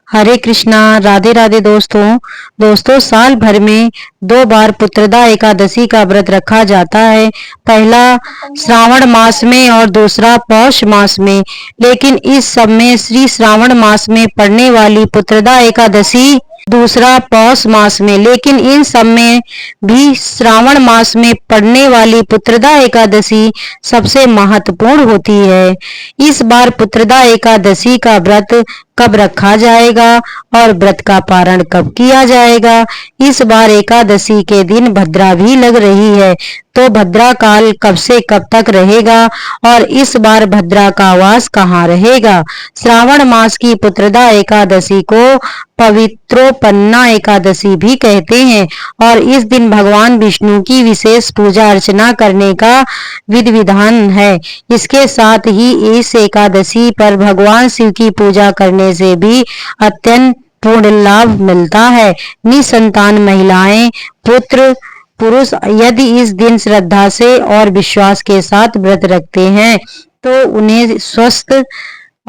हरे कृष्णा। राधे राधे दोस्तों साल भर में 2 बार पुत्रदा एकादशी का व्रत रखा जाता है। पहला श्रावण मास में और दूसरा पौष मास में। लेकिन इस सब में श्री श्रावण मास में पड़ने वाली पुत्रदा एकादशी दूसरा पौष मास में। लेकिन इन सब में भी श्रावण मास में पड़ने वाली पुत्रदा एकादशी सबसे महत्वपूर्ण होती है। इस बार पुत्रदा एकादशी का व्रत कब रखा जाएगा और व्रत का पारण कब किया जाएगा। इस बार एकादशी के दिन भद्रा भी लग रही है, तो भद्रा काल कब से कब तक रहेगा और इस बार भद्रा का वास कहाँ रहेगा। श्रावण मास की पुत्रदा एकादशी को पवित्रोपन्ना एकादशी भी कहते हैं और इस दिन भगवान विष्णु की विशेष पूजा अर्चना करने का विधि विधान है। इसके साथ ही इस एकादशी पर भगवान शिव की पूजा करने से भी अत्यंत पूर्ण लाभ मिलता है। निसंतान महिलाएं, पुत्र, पुरुष यदि इस दिन श्रद्धा से और विश्वास के साथ व्रत रखते हैं तो उन्हें स्वस्थ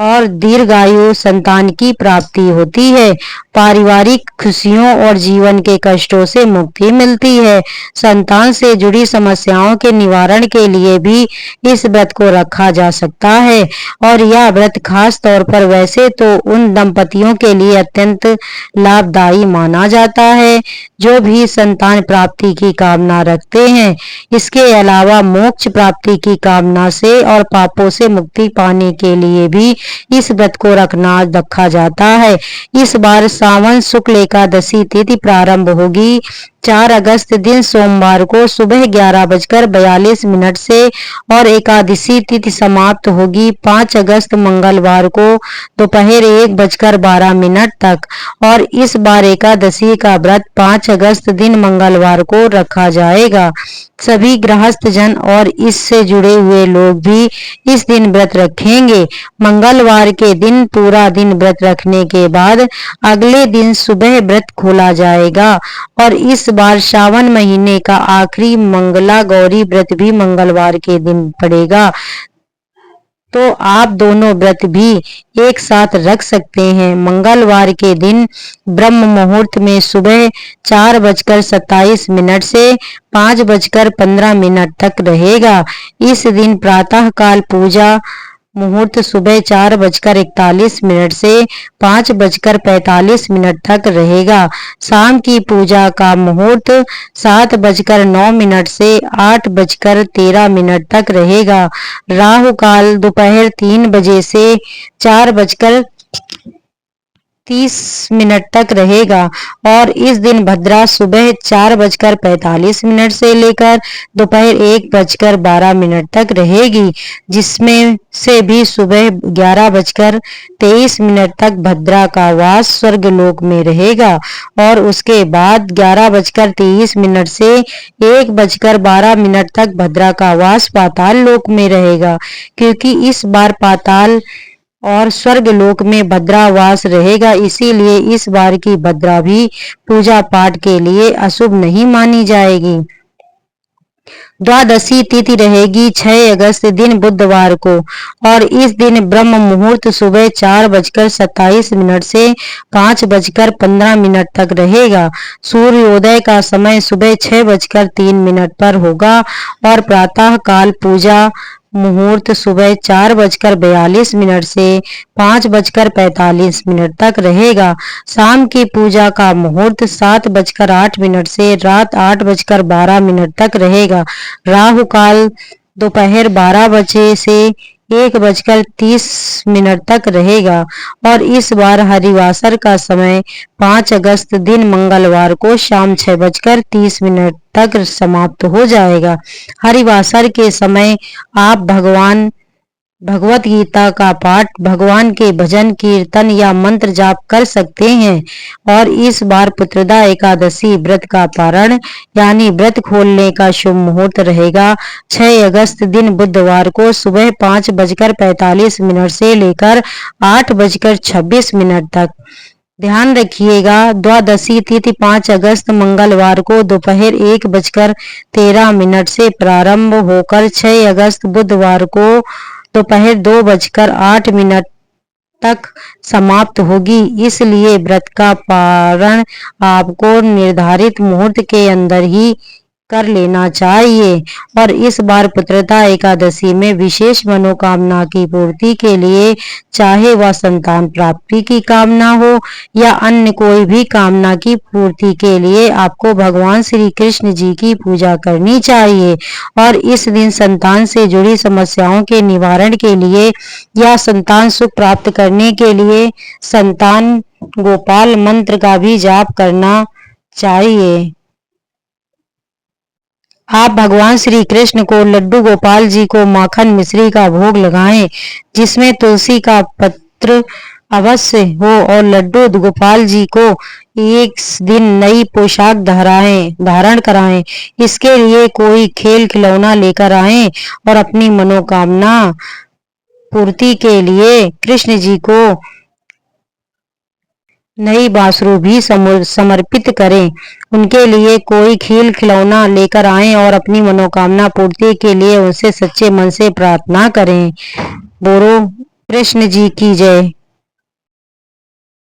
और दीर्घायु संतान की प्राप्ति होती है। पारिवारिक खुशियों और जीवन के कष्टों से मुक्ति मिलती है। संतान से जुड़ी समस्याओं के निवारण के लिए भी इस व्रत को रखा जा सकता है और यह व्रत खास तौर पर वैसे तो उन दंपतियों के लिए अत्यंत लाभदायी माना जाता है जो भी संतान प्राप्ति की कामना रखते हैं। इसके अलावा मोक्ष प्राप्ति की कामना से और पापों से मुक्ति पाने के लिए भी इस व्रत को रखा जाता है। इस बार सावन शुक्ल एकादशी तिथि प्रारंभ होगी 4 अगस्त दिन सोमवार को सुबह 11:42 से और एकादशी तिथि समाप्त होगी 5 अगस्त मंगलवार को दोपहर 1:12 तक और इस बार एकादशी का व्रत 5 अगस्त दिन मंगलवार को रखा जाएगा। सभी गृहस्थ जन और इससे जुड़े हुए लोग भी इस दिन व्रत रखेंगे। मंगलवार के दिन पूरा दिन व्रत रखने के बाद अगले दिन सुबह व्रत खोला जाएगा और इस बार श्रावण महीने का आखिरी मंगला गौरी व्रत भी मंगलवार के दिन पड़ेगा, तो आप दोनों व्रत भी एक साथ रख सकते हैं। मंगलवार के दिन ब्रह्म मुहूर्त में सुबह 4:27 से 5:15 तक रहेगा। इस दिन प्रातः काल पूजा मुहूर्त सुबह 4:41 से 5:45 तक रहेगा। शाम की पूजा का मुहूर्त 7:09 से 8:13 तक रहेगा। राहु काल दोपहर 3 बजे से 4:30 तक रहेगा और इस दिन भद्रा सुबह 4:45 से लेकर दोपहर 1:12 तक रहेगी, जिसमें से भी सुबह 11:23 तक भद्रा का वास स्वर्गलोक में रहेगा और उसके बाद 11:23 से 1:12 तक भद्रा का वास पाताल लोक में रहेगा। क्योंकि इस बार पाताल और स्वर्गलोक में भद्रावास रहेगा, इसीलिए इस बार की भद्रा भी पूजा पाठ के लिए अशुभ नहीं मानी जाएगी। द्वादशी तिथि रहेगी 6 अगस्त दिन बुधवार को और इस दिन ब्रह्म मुहूर्त सुबह 4:27 से 5:15 तक रहेगा। सूर्योदय का समय सुबह 6:03 पर होगा और प्रातः काल पूजा मुहूर्त सुबह 4:42 से 5:45 तक रहेगा। शाम की पूजा का मुहूर्त 7:08 से रात 8:12 तक रहेगा। राहु काल दोपहर 12 बजे से 1:30 तक रहेगा और इस बार हरिवासर का समय 5 अगस्त दिन मंगलवार को शाम 6:30 तक समाप्त हो जाएगा। हरिवासर के समय आप भगवत गीता का पाठ, भगवान के भजन कीर्तन या मंत्र जाप कर सकते हैं और इस बार पुत्रदा एकादशी व्रत का पारण यानी व्रत खोलने का शुभ मुहूर्त रहेगा 6 अगस्त दिन बुधवार को सुबह 5:45 से लेकर 8:26 तक। ध्यान रखिएगा, द्वादशी तिथि 5 अगस्त मंगलवार को दोपहर 1:13 से प्रारंभ होकर 6 अगस्त बुधवार को दोपहर 2:08 तक समाप्त होगी। इसलिए व्रत का पारण आपको निर्धारित मुहूर्त के अंदर ही कर लेना चाहिए। और इस बार पुत्रदा एकादशी में विशेष मनोकामना की पूर्ति के लिए, चाहे वह संतान प्राप्ति की कामना हो या अन्य कोई भी कामना की पूर्ति के लिए, आपको भगवान श्री कृष्ण जी की पूजा करनी चाहिए। और इस दिन संतान से जुड़ी समस्याओं के निवारण के लिए या संतान सुख प्राप्त करने के लिए संतान गोपाल मंत्र का भी जाप करना चाहिए। आप भगवान श्री कृष्ण को लड्डू गोपाल जी को माखन मिश्री का भोग लगाएं, जिसमें तुलसी का पत्र अवश्य हो, और लड्डू गोपाल जी को एक दिन नई पोशाक धारण कराएं। इसके लिए कोई खेल खिलौना लेकर आएं और अपनी मनोकामना पूर्ति के लिए कृष्ण जी को नई बांसुरी भी समर्पित करें। उनके लिए कोई खेल खिलौना लेकर आएं और अपनी मनोकामना पूर्ति के लिए उनसे सच्चे मन से प्रार्थना करें। बोलो कृष्ण जी की जय।